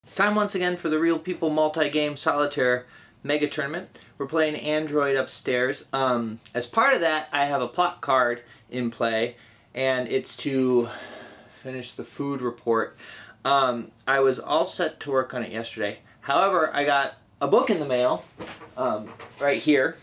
It's time once again for the Real People Multi-Game Solitaire Mega Tournament. We're playing Android upstairs. As part of that, I have a plot card in play, and it's to finish the food report. I was all set to work on it yesterday. However, I got a book in the mail, right here,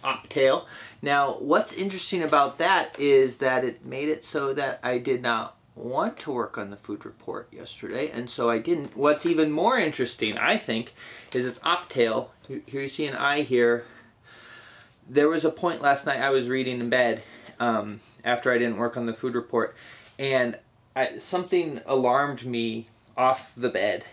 Optail. Now, what's interesting about that is that it made it so that I did not want to work on the food report yesterday, and so I didn't. What's even more interesting, I think, is it's Optail. Here you see an eye here. There was a point last night I was reading in bed after I didn't work on the food report, and something alarmed me off the bed.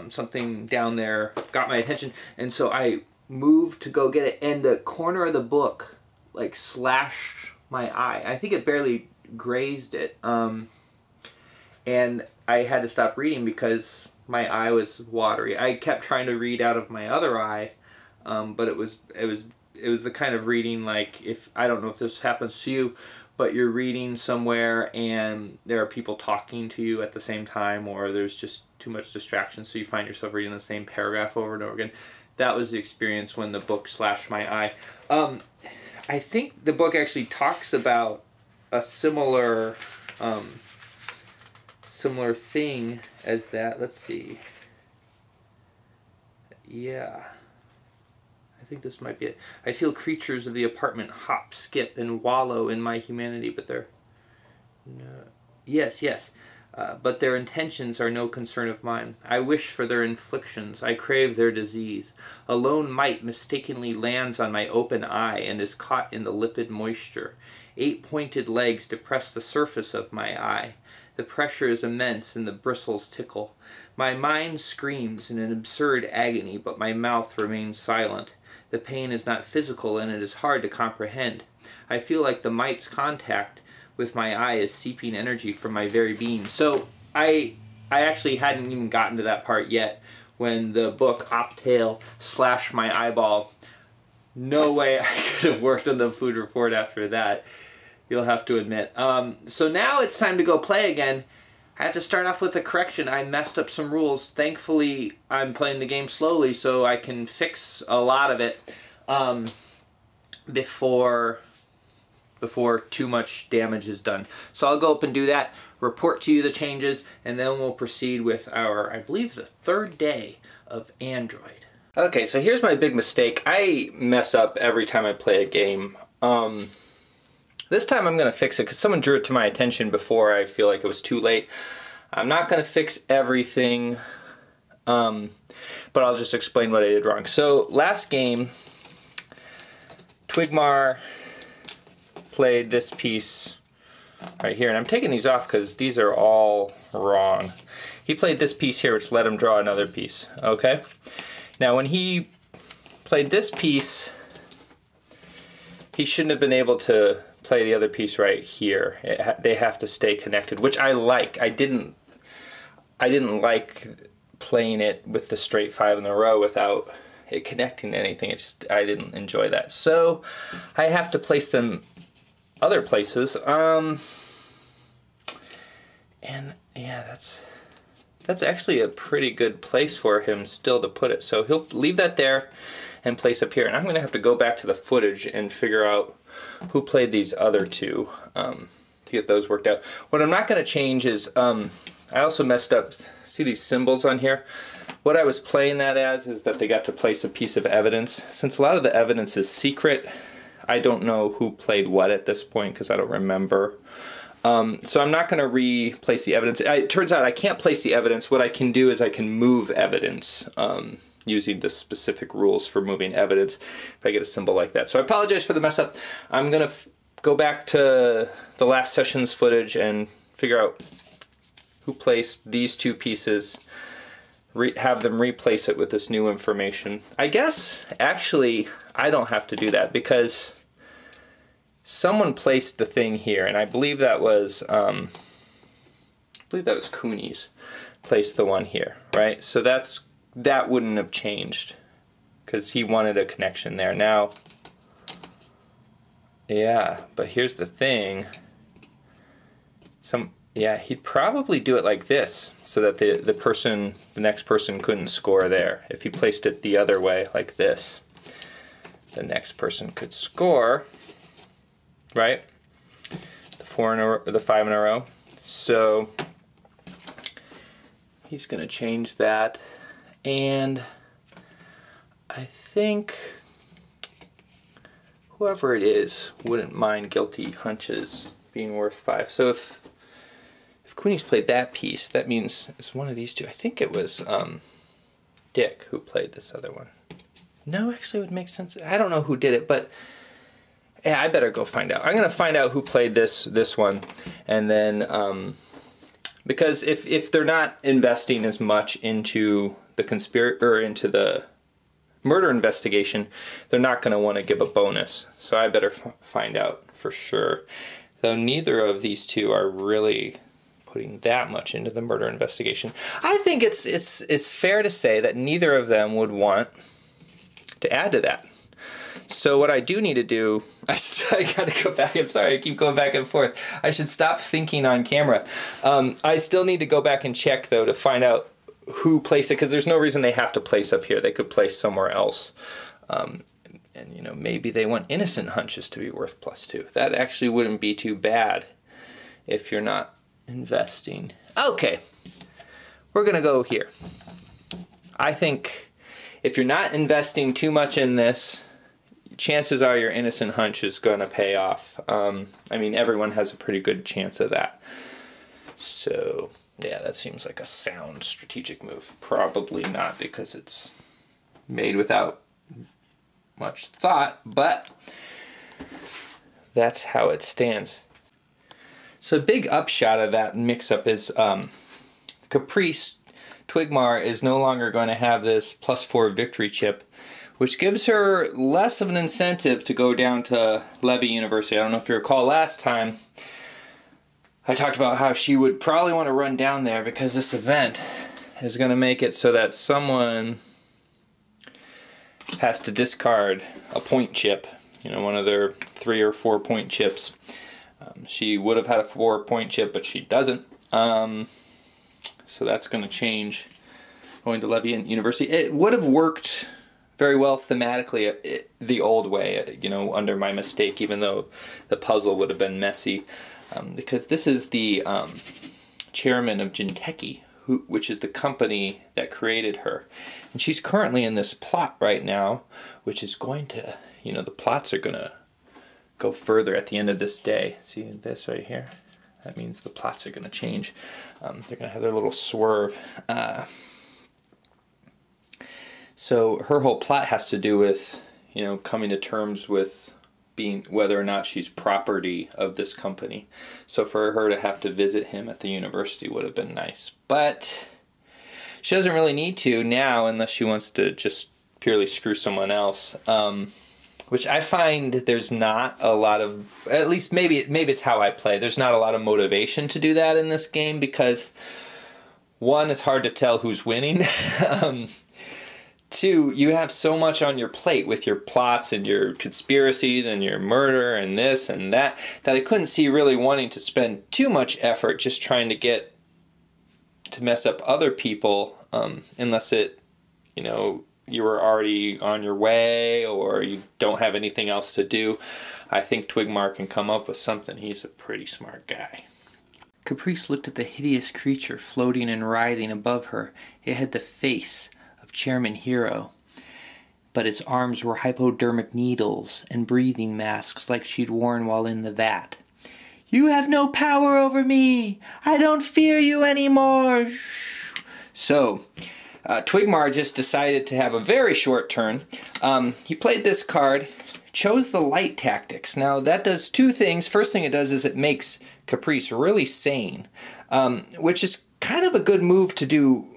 Something down there got my attention, and so I moved to go get it, and the corner of the book like slashed my eye. I think it barely grazed it. And I had to stop reading because my eye was watery. I kept trying to read out of my other eye, but it was the kind of reading, like, if I don't know if this happens to you, but you're reading somewhere and there are people talking to you at the same time, or there's just too much distraction, so you find yourself reading the same paragraph over and over again. That was the experience when the book slashed my eye. I think the book actually talks about a similar thing as that. Let's see. Yeah, I think this might be it. I feel creatures of the apartment hop, skip, and wallow in my humanity, but their but their intentions are no concern of mine. I wish for their inflictions. I crave their disease. A lone mite mistakenly lands on my open eye and is caught in the lipid moisture. 8 pointed legs depress the surface of my eye. The pressure is immense and the bristles tickle. My mind screams in an absurd agony, but my mouth remains silent. The pain is not physical and it is hard to comprehend. I feel like the mite's contact with my eye is seeping energy from my very being. So I actually hadn't even gotten to that part yet when the book Optail slashed my eyeball. No way I could have worked on the food report after that, you'll have to admit. So now it's time to go play again. I have to start off with a correction. I messed up some rules. Thankfully, I'm playing the game slowly so I can fix a lot of it before too much damage is done. So I'll go up and do that, report to you the changes, and then we'll proceed with our, I believe, the third day of Android. Okay, so here's my big mistake. I mess up every time I play a game. This time I'm going to fix it because someone drew it to my attention before I feel like it was too late. I'm not going to fix everything, but I'll just explain what I did wrong. So last game, Twigmar played this piece right here, and I'm taking these off because these are all wrong. He played this piece here, which let him draw another piece, okay? Now when he played this piece, he shouldn't have been able to play the other piece right here. They have to stay connected, which I like. I didn't like playing it with the straight 5 in a row without it connecting to anything. It's just, I didn't enjoy that. So I have to place them other places. And yeah, that's actually a pretty good place for him still to put it. So he'll leave that there and place up here. And I'm going to have to go back to the footage and figure out who played these other two to get those worked out. What I'm not going to change is, I also messed up, see these symbols on here? What I was playing that as is that they got to place a piece of evidence. Since a lot of the evidence is secret, I don't know who played what at this point because I don't remember. So I'm not going to replace the evidence. It turns out I can't place the evidence. What I can do is I can move evidence using the specific rules for moving evidence if I get a symbol like that. So I apologize for the mess up. I'm going to go back to the last session's footage and figure out who placed these two pieces, have them replace it with this new information. I guess, actually, I don't have to do that because someone placed the thing here, and I believe that was Cooney's placed the one here, right? So that wouldn't have changed because he wanted a connection there. Now, yeah, but here's the thing. Yeah, he'd probably do it like this so that the next person couldn't score there. If he placed it the other way, like this, the next person could score, right? The 5 in a row. So he's going to change that, and I think whoever it is wouldn't mind guilty hunches being worth 5. So if Queenie's played that piece, that means it's one of these two. I think it was Dick who played this other one. No, actually it would make sense. I don't know who did it, but yeah, I better go find out. I'm going to find out who played this one, and then because if they're not investing as much into the into the murder investigation, they're not going to want to give a bonus. So I better find out for sure. Though neither of these two are really putting that much into the murder investigation. I think it's fair to say that neither of them would want to add to that. So what I do need to do, I gotta go back. I'm sorry, I keep going back and forth. I should stop thinking on camera. I still need to go back and check though to find out who placed it, because there's no reason they have to place up here. They could place somewhere else. And you know, maybe they want innocent hunches to be worth +2. That actually wouldn't be too bad if you're not investing. Okay, we're gonna go here. I think if you're not investing too much in this, chances are your innocent hunch is gonna pay off. I mean, everyone has a pretty good chance of that. So yeah, that seems like a sound strategic move. Probably not, because it's made without much thought, but that's how it stands. So big upshot of that mix-up is Caprice Twigmar is no longer going to have this +4 victory chip, which gives her less of an incentive to go down to Levy University. I don't know if you recall last time, I talked about how she would probably want to run down there because this event is going to make it so that someone has to discard a point chip, you know, one of their 3 or 4 point chips. She would have had a 4-point chip, but she doesn't. So that's going to change going to Levy University. It would have worked very well thematically the old way, you know, under my mistake, even though the puzzle would have been messy. Because this is the chairman of Jinteki, which is the company that created her. And she's currently in this plot right now, which is going to, you know, the plots are going to go further at the end of this day. See this right here? That means the plots are going to change. They're going to have their little swerve. So her whole plot has to do with, you know, coming to terms with being whether or not she's property of this company. So for her to have to visit him at the university would have been nice. But she doesn't really need to now unless she wants to just purely screw someone else. Which I find there's not a lot of, at least maybe it's how I play, there's not a lot of motivation to do that in this game because, one, it's hard to tell who's winning. 2, you have so much on your plate with your plots and your conspiracies and your murder and this and that, that I couldn't see really wanting to spend too much effort just trying to get to mess up other people, unless it, you know, you were already on your way or you don't have anything else to do. I think Twigmar can come up with something. He's a pretty smart guy. Caprice looked at the hideous creature floating and writhing above her. It had the face of Chairman Hero, but its arms were hypodermic needles and breathing masks like she'd worn while in the vat. "You have no power over me! I don't fear you anymore!" So, Twigmar just decided to have a very short turn. He played this card, chose the light tactics. Now that does 2 things. First thing it does is it makes Caprice really sane, which is kind of a good move to do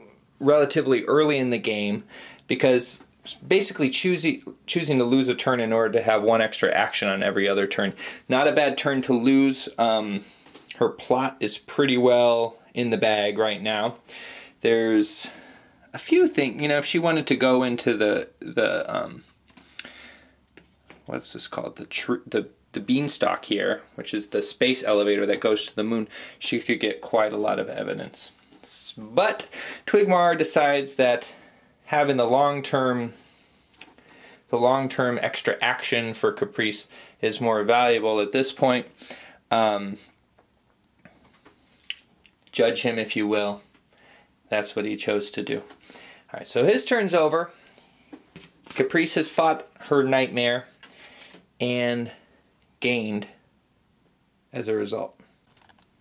relatively early in the game, because basically choosing to lose a turn in order to have 1 extra action on every other turn. Not a bad turn to lose. Her plot is pretty well in the bag right now. There's a few things, you know, if she wanted to go into the what's this called? The the beanstalk here, which is the space elevator that goes to the moon, she could get quite a lot of evidence. But Twigmar decides that having the long-term extra action for Caprice is more valuable at this point. Judge him if you will. That's what he chose to do. Alright, so his turn's over. Caprice has fought her nightmare and gained as a result.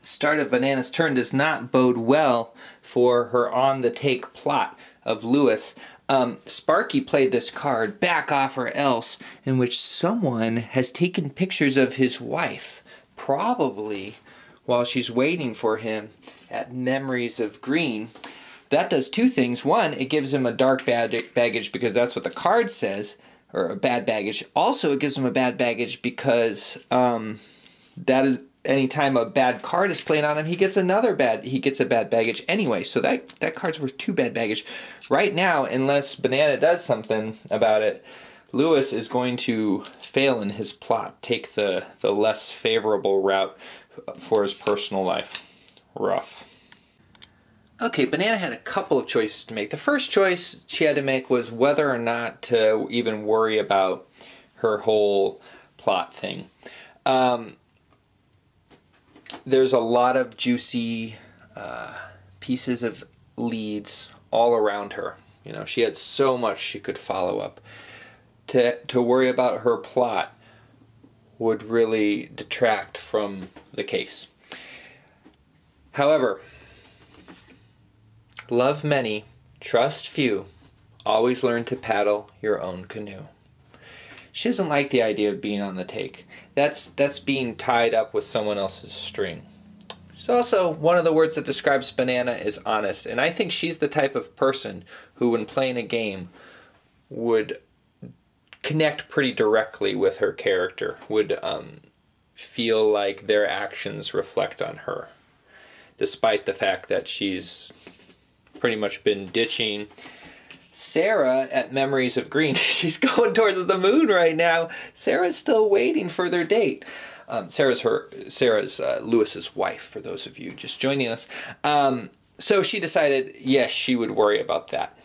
The start of Banana's turn does not bode well for her on-the-take plot of Lewis. Sparky played this card, Back Off or Else, in which someone has taken pictures of his wife, probably while she's waiting for him at Memories of Green. That does two things. One, it gives him a dark baggage because that's what the card says, or a bad baggage. Also, it gives him a bad baggage because that is anytime a bad card is played on him, he gets a bad baggage anyway. So that card's worth two bad baggage. Right now, unless Banana does something about it, Lewis is going to fail in his plot, take the less favorable route for his personal life. Rough. Okay, Banana had a couple of choices to make. The first choice she had to make was whether or not to even worry about her whole plot thing. There's a lot of juicy pieces of leads all around her. You know, she had so much she could follow up. To worry about her plot would really detract from the case. However, love many, trust few, always learn to paddle your own canoe. She doesn't like the idea of being on the take. That's being tied up with someone else's string. She's also, one of the words that describes Banana is honest, and I think she's the type of person who, when playing a game, would connect pretty directly with her character, would feel like their actions reflect on her, despite the fact that she's pretty much been ditching Sarah at Memories of Green. She's going towards the moon right now. Sarah's still waiting for their date. Sarah's Lewis's wife, for those of you just joining us. So she decided, yes, she would worry about that.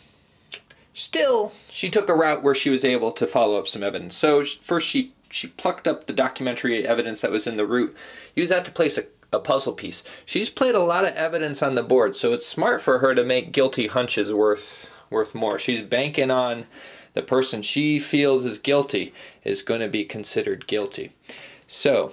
Still, she took a route where she was able to follow up some evidence. So first she plucked up the documentary evidence that was in the route, used that to place a puzzle piece. She's played a lot of evidence on the board, so it's smart for her to make guilty hunches worth more. She's banking on the person she feels is guilty is going to be considered guilty. So,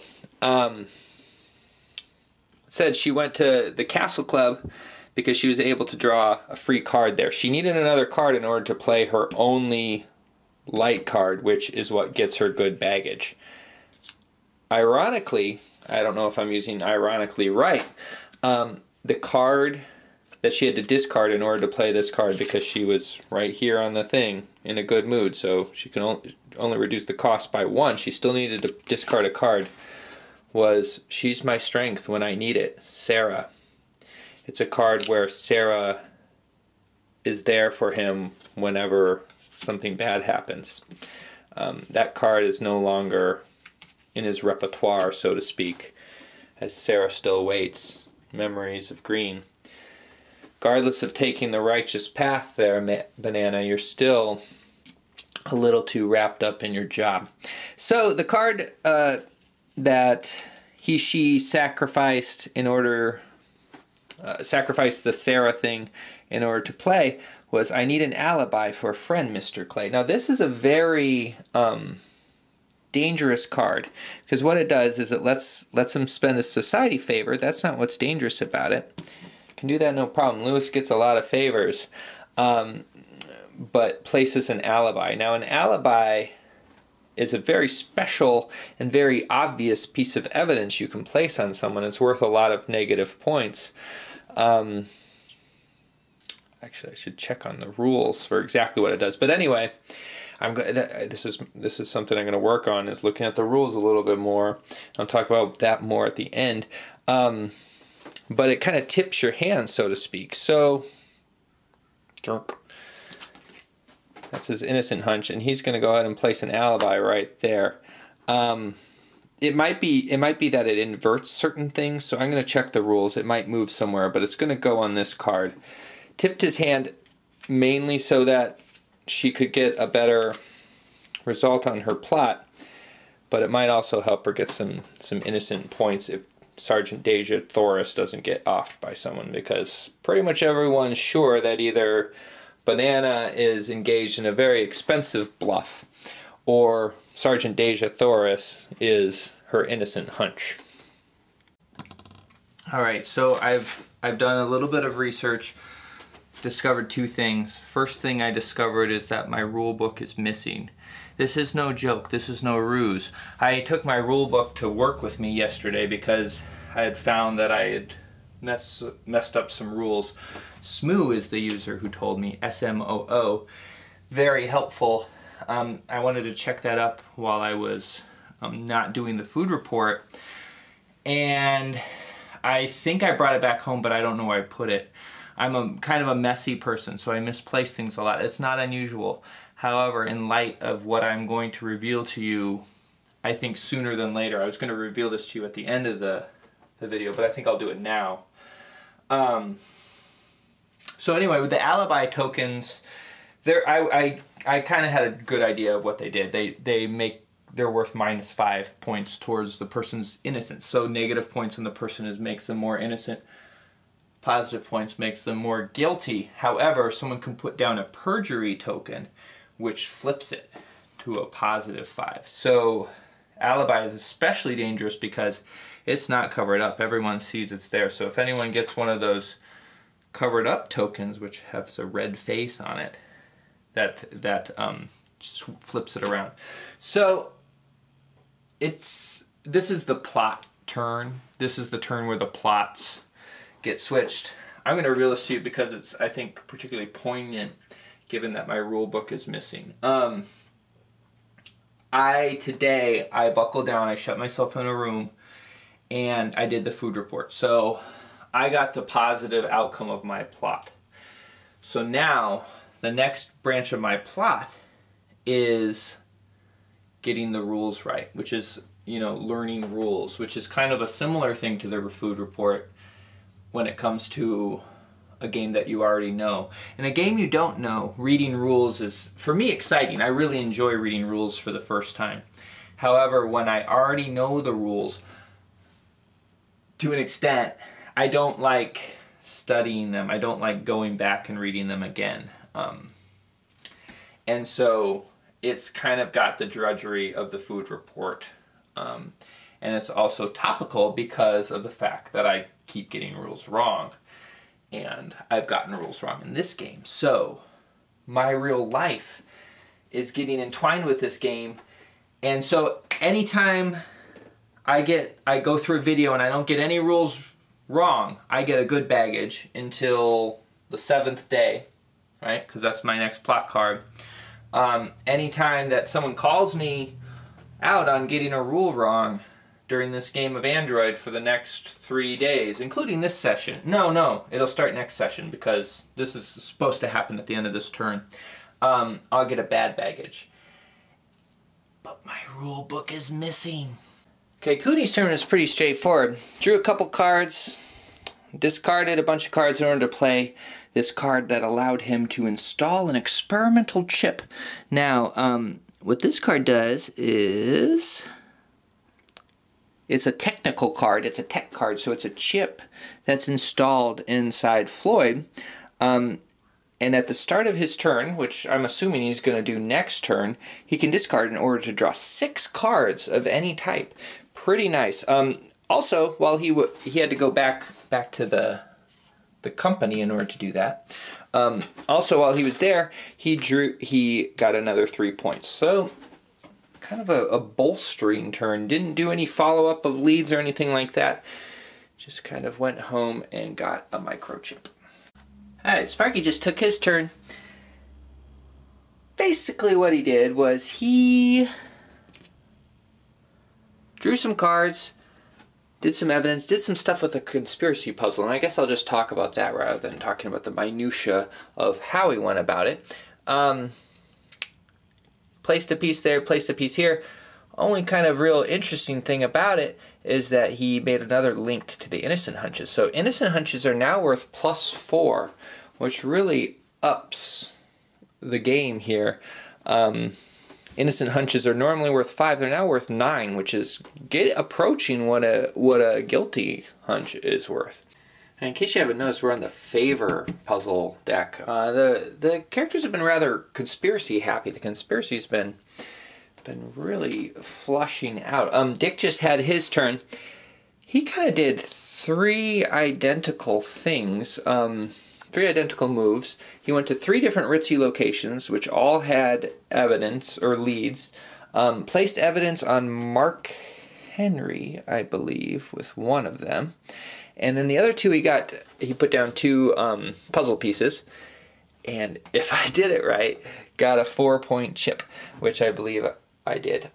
said she went to the Castle Club because she was able to draw a free card there. She needed another card in order to play her only light card, which is what gets her good baggage. Ironically, I don't know if I'm using ironically right, the card that she had to discard in order to play this card, because she was right here on the thing in a good mood, so she can only reduce the cost by one. She still needed to discard a card, was She's My Strength When I Need It, Sarah. It's a card where Sarah is there for him whenever something bad happens. That card is no longer in his repertoire, so to speak, as Sarah still waits. Memories of Green. Regardless of taking the righteous path there, Banana, you're still a little too wrapped up in your job. So the card that she sacrificed in order, sacrificed the Sarah thing in order to play was, I need an alibi for a friend, Mr. Clay. Now this is a very dangerous card, because what it does is it lets him spend a society favor. That's not what's dangerous about it. Can do that no problem. Lewis gets a lot of favors, but places an alibi. Now an alibi is a very special and very obvious piece of evidence you can place on someone. It's worth a lot of negative points. Actually, I should check on the rules for exactly what it does. But anyway, this is something I'm going to work on, is looking at the rules a little bit more. I'll talk about that more at the end. But it kind of tips your hand, so to speak. So, that's his innocent hunch, and he's going to go ahead and place an alibi right there. it might be that it inverts certain things, so I'm going to check the rules. It might move somewhere, but it's going to go on this card. Tipped his hand mainly so that she could get a better result on her plot, but it might also help her get some innocent points if Sergeant Deja Thoris doesn't get offed by someone, because pretty much everyone's sure that either Banana is engaged in a very expensive bluff or Sergeant Deja Thoris is her innocent hunch. Alright, so I've done a little bit of research, discovered two things. First thing I discovered is that my rule book is missing. This is no joke, this is no ruse. I took my rule book to work with me yesterday because I had found that I had messed up some rules. Smoo is the user who told me, S-M-O-O. Very helpful. I wanted to check that up while I was not doing the food report, and I think I brought it back home, but I don't know where I put it. I'm kind of a messy person, so I misplace things a lot. It's not unusual. However, in light of what I'm going to reveal to you, I think sooner than later. I was going to reveal this to you at the end of the video, but I think I'll do it now. So anyway, with the alibi tokens, I kind of had a good idea of what they did. They're worth -5 points towards the person's innocence. So negative points on the person makes them more innocent. Positive points makes them more guilty. However, someone can put down a perjury token, which flips it to a +5. So alibi is especially dangerous because it's not covered up. Everyone sees it's there. So if anyone gets one of those covered up tokens, which has a red face on it, that just flips it around. So this is the plot turn. This is the turn where the plots get switched. I'm going to reveal this to you because it's, I think, particularly poignant given that my rule book is missing. Today I buckled down, I shut myself in a room, and I did the food report. So I got the positive outcome of my plot. So now the next branch of my plot is getting the rules right, which is, learning rules, which is kind of a similar thing to the food report when it comes to a game that you already know. In a game you don't know, reading rules is, for me, exciting. I really enjoy reading rules for the first time. However, when I already know the rules, to an extent, I don't like studying them. I don't like going back and reading them again. And so it's kind of got the drudgery of the food report. And it's also topical because of the fact that I keep getting rules wrong. And I've gotten rules wrong in this game. So my real life is getting entwined with this game. And so anytime I go through a video and I don't get any rules wrong, I get a good baggage until the 7th day, right? Because that's my next plot card. Anytime that someone calls me out on getting a rule wrong during this game of Android for the next 3 days, including this session. No, it'll start next session because this is supposed to happen at the end of this turn. I'll get a bad baggage. But my rule book is missing. Okay, Cooney's turn is pretty straightforward. Drew a couple cards, discarded a bunch of cards in order to play this card that allowed him to install an experimental chip. Now, what this card does is, it's a technical card, it's a tech card, so it's a chip that's installed inside Floyd. And at the start of his turn, which I'm assuming he's going to do next turn, he can discard in order to draw 6 cards of any type. Pretty nice. Also, while he had to go back to the company in order to do that. Also, while he was there, he got another 3 points. So, kind of a bolstering turn. Didn't do any follow-up of leads or anything like that. Just kind of went home and got a microchip. Alright, Sparky just took his turn. Basically what he did was he drew some cards, did some evidence, did some stuff with a conspiracy puzzle, and I guess I'll just talk about that rather than talking about the minutia of how he went about it. Placed a piece there, placed a piece here. Only kind of real interesting thing about it is that he made another link to the innocent hunches. So innocent hunches are now worth +4, which really ups the game here. Innocent hunches are normally worth 5. They're now worth 9, which is approaching what a guilty hunch is worth. And in case you haven't noticed, we're on the favor puzzle deck. The characters have been rather conspiracy happy. The conspiracy's been really flushing out. Dick just had his turn. He kind of did 3 identical things, 3 identical moves. He went to 3 different ritzy locations, which all had evidence or leads. Placed evidence on Mark Henry, I believe, with one of them. And then the other 2 he put down 2 puzzle pieces. And if I did it right, got a 4-point chip, which I believe I did.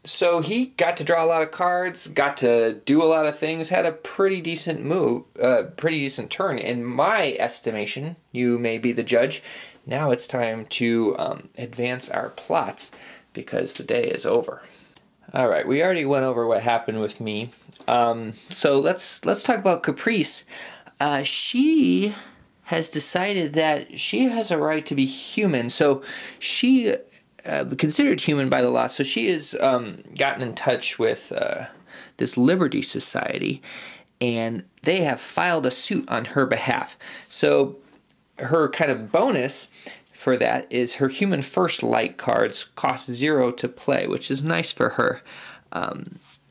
So he got to draw a lot of cards, got to do a lot of things, had a pretty decent move, pretty decent turn. In my estimation, you may be the judge. Now it's time to advance our plots because the day is over. All right, we already went over what happened with me. So let's talk about Caprice. She has decided that she has a right to be human. So she considered human by the law. So she has gotten in touch with this Liberty Society, and they have filed a suit on her behalf. So her kind of bonus for that is her Human First light cards cost 0 to play, which is nice for her.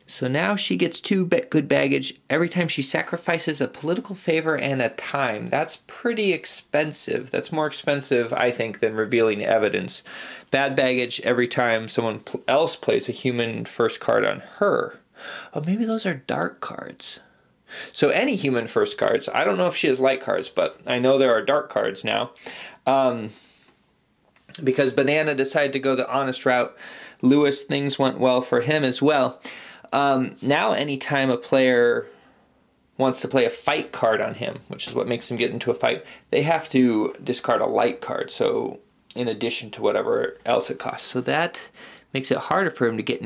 So now she gets 2 good baggage every time she sacrifices a political favor and a time. That's pretty expensive. That's more expensive, I think, than revealing evidence. Bad baggage every time someone else plays a Human First card on her. Oh, maybe those are dark cards. So any Human First cards. I don't know if she has light cards, but I know there are dark cards now. Because Banana decided to go the honest route. Lewis, things went well for him as well. Now anytime a player wants to play a fight card on him, which is what makes him get into a fight, they have to discard a light card, so in addition to whatever else it costs. So that makes it harder for him to get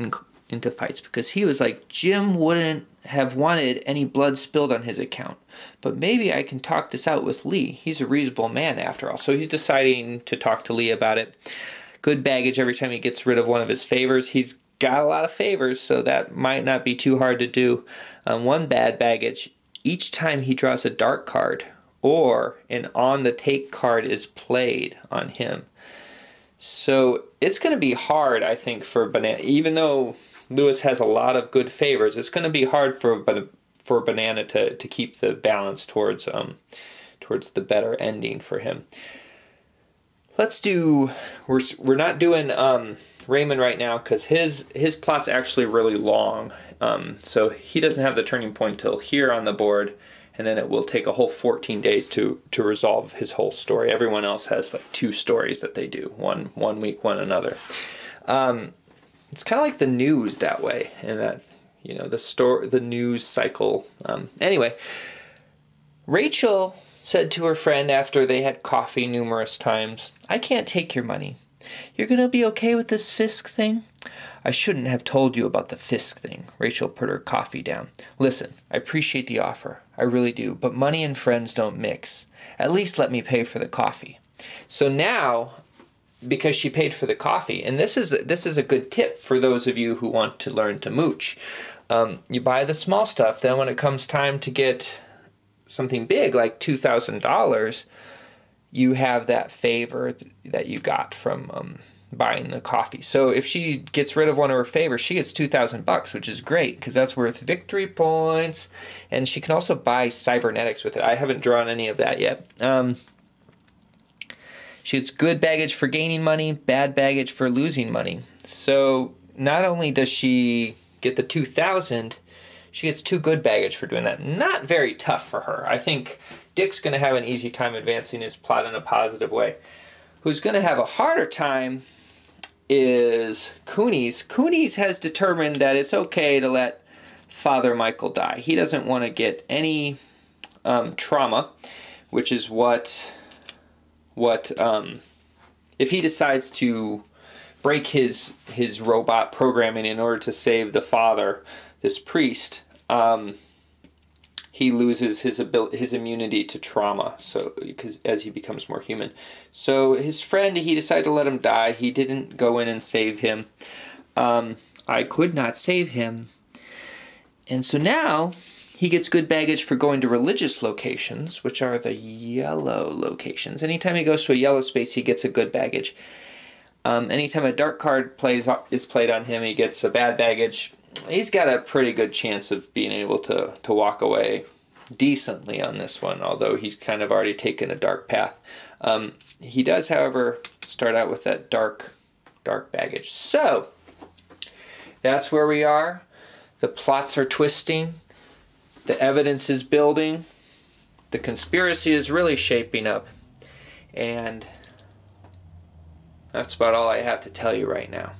into fights, because he was like, Jim wouldn't have wanted any blood spilled on his account, but maybe I can talk this out with Lee. He's a reasonable man after all. So he's deciding to talk to Lee about it. Good baggage every time he gets rid of one of his favors. He's got a lot of favors, so that might not be too hard to do. 1 bad baggage each time he draws a dark card or an on the take card is played on him. So it's going to be hard, I think, for Banana. Even though Lewis has a lot of good favors, it's going to be hard for Banana to keep the balance towards the better ending for him. Let's do. We're not doing Raymond right now because his plot's actually really long. So he doesn't have the turning point till here on the board, and then it will take a whole 14 days to resolve his whole story. Everyone else has like 2 stories that they do, one week, one another. It's kind of like the news that way, and that the news cycle. Anyway, Rachel said to her friend after they had coffee numerous times, I can't take your money. You're going to be okay with this Fisk thing? I shouldn't have told you about the Fisk thing. Rachel put her coffee down. Listen, I appreciate the offer. I really do. But money and friends don't mix. At least let me pay for the coffee. So now, because she paid for the coffee, and this is a good tip for those of you who want to learn to mooch. You buy the small stuff. Then when it comes time to get something big like $2,000, you have that favor that you got from buying the coffee. So if she gets rid of one of her favors, she gets $2,000, which is great because that's worth victory points, and she can also buy cybernetics with it. I haven't drawn any of that yet. She gets good baggage for gaining money, bad baggage for losing money. So not only does she get the $2,000, she gets 2 good baggage for doing that. Not very tough for her. I think Dick's going to have an easy time advancing his plot in a positive way. Who's going to have a harder time is Coonies. Coonies has determined that it's okay to let Father Michael die. He doesn't want to get any trauma, which is what if he decides to break his robot programming in order to save the father, this priest, he loses his immunity to trauma, so because as he becomes more human. So his friend, he decided to let him die. He didn't go in and save him. I could not save him. And so now he gets good baggage for going to religious locations, which are the yellow locations. Anytime he goes to a yellow space, he gets a good baggage. Anytime a dark card is played on him, he gets a bad baggage. He's got a pretty good chance of being able to walk away decently on this one, although he's kind of already taken a dark path. He does, however, start out with that dark baggage. So, that's where we are. The plots are twisting. The evidence is building. The conspiracy is really shaping up. And that's about all I have to tell you right now.